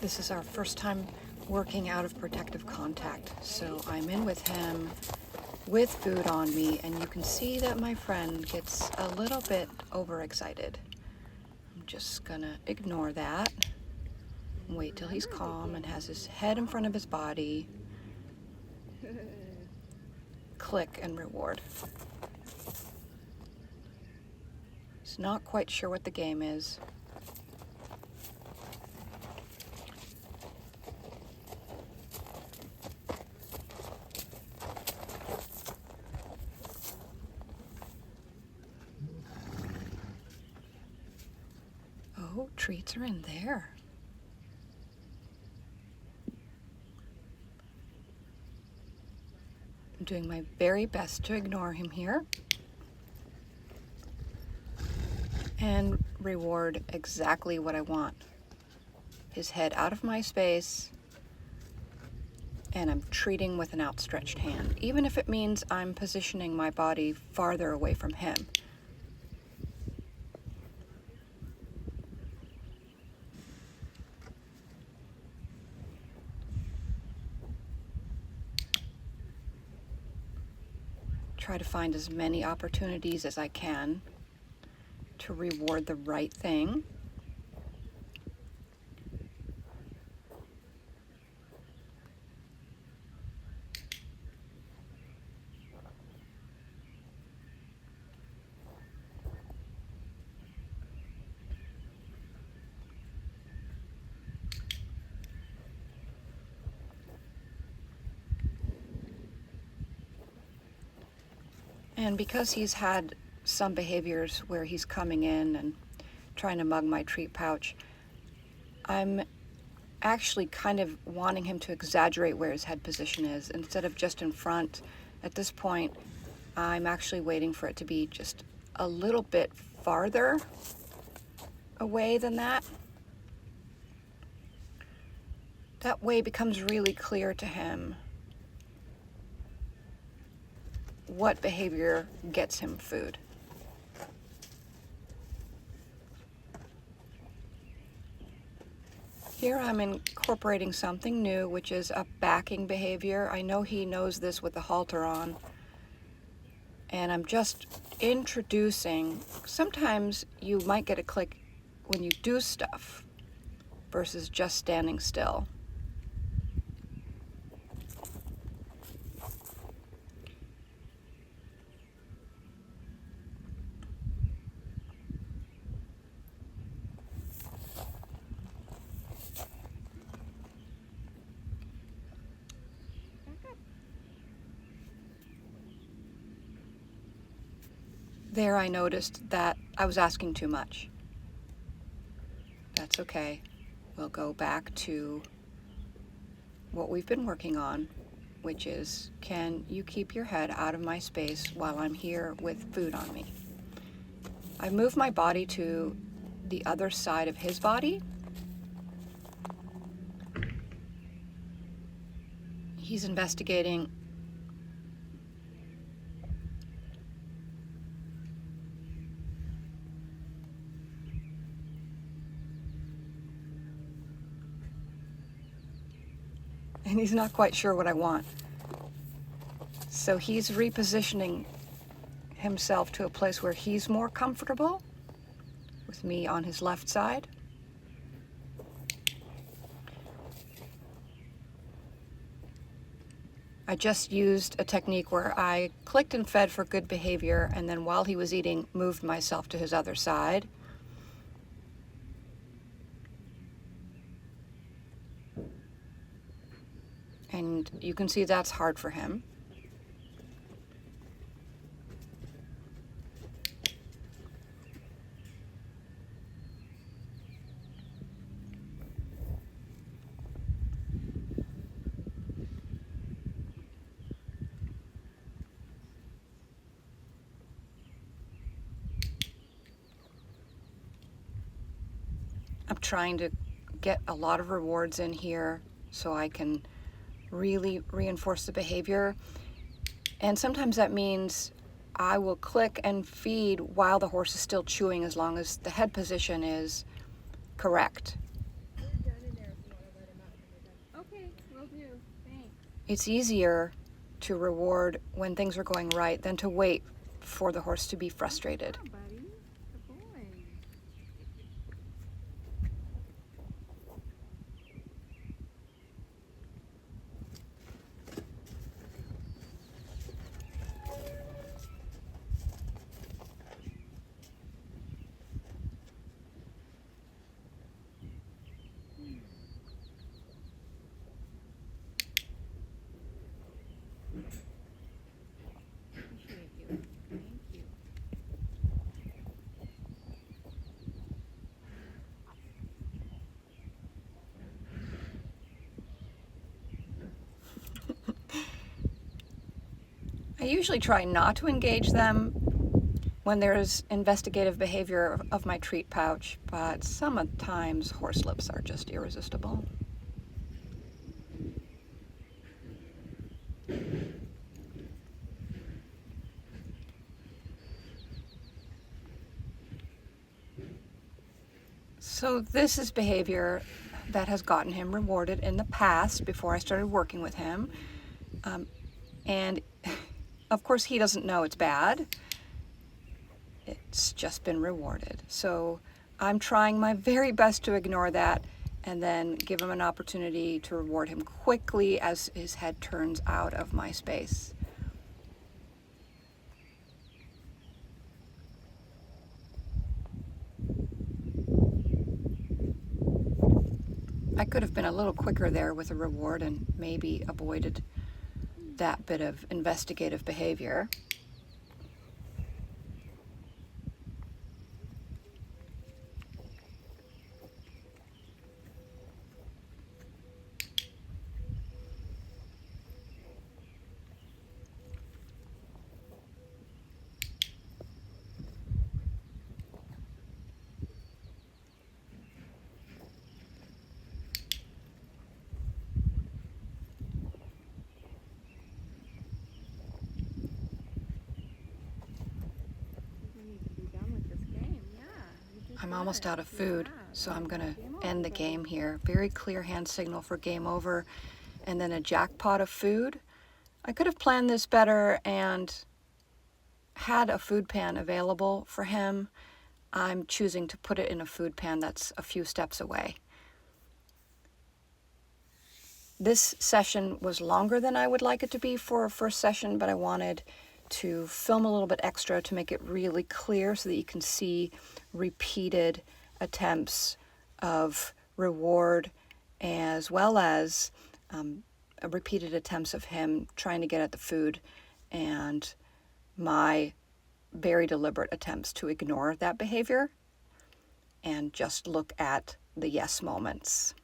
This is our first time working out of protective contact, so I'm in with him with food on me, and you can see that my friend gets a little bit overexcited. I'm just gonna ignore that and wait till he's calm and has his head in front of his body. Click and reward. He's not quite sure what the game is. Oh, treats are in there. I'm doing my very best to ignore him here and reward exactly what I want. His head out of my space, and I'm treating with an outstretched hand, even if it means I'm positioning my body farther away from him. Try to find as many opportunities as I can to reward the right thing. And because he's had some behaviors where he's coming in and trying to mug my treat pouch, I'm actually kind of wanting him to exaggerate where his head position is. Instead of just in front, at this point, I'm actually waiting for it to be just a little bit farther away than that. That way it becomes really clear to him what behavior gets him food. Here I'm incorporating something new, which is a backing behavior. I know he knows this with the halter on, and I'm just introducing. Sometimes you might get a click when you do stuff versus just standing still. There I noticed that I was asking too much. That's okay. We'll go back to what we've been working on, which is, can you keep your head out of my space while I'm here with food on me? I move my body to the other side of his body. He's investigating. And he's not quite sure what I want. So he's repositioning himself to a place where he's more comfortable with me on his left side. I just used a technique where I clicked and fed for good behavior, and then while he was eating, moved myself to his other side. And you can see that's hard for him. I'm trying to get a lot of rewards in here so I can really reinforce the behavior. And sometimes that means I will click and feed while the horse is still chewing, as long as the head position is correct. It's easier to reward when things are going right than to wait for the horse to be frustrated. Yeah, buddy. Good boy. Appreciate you. Thank you. I usually try not to engage them when there's investigative behavior of my treat pouch, but sometimes horse lips are just irresistible. So this is behavior that has gotten him rewarded in the past before I started working with him. And of course he doesn't know it's bad. It's just been rewarded. So I'm trying my very best to ignore that and then give him an opportunity to reward him quickly as his head turns out of my space. I could have been a little quicker there with a reward and maybe avoided that bit of investigative behavior. We need to be done with this game. Yeah. You just I'm got almost it. out of food, Yeah. so I'm going Game to over, end the buddy. game here. Very clear hand signal for game over, and then a jackpot of food. I could have planned this better and had a food pan available for him. I'm choosing to put it in a food pan that's a few steps away. This session was longer than I would like it to be for a first session, but I wanted to film a little bit extra to make it really clear so that you can see repeated attempts of reward as well as repeated attempts of him trying to get at the food and my very deliberate attempts to ignore that behavior and just look at the yes moments.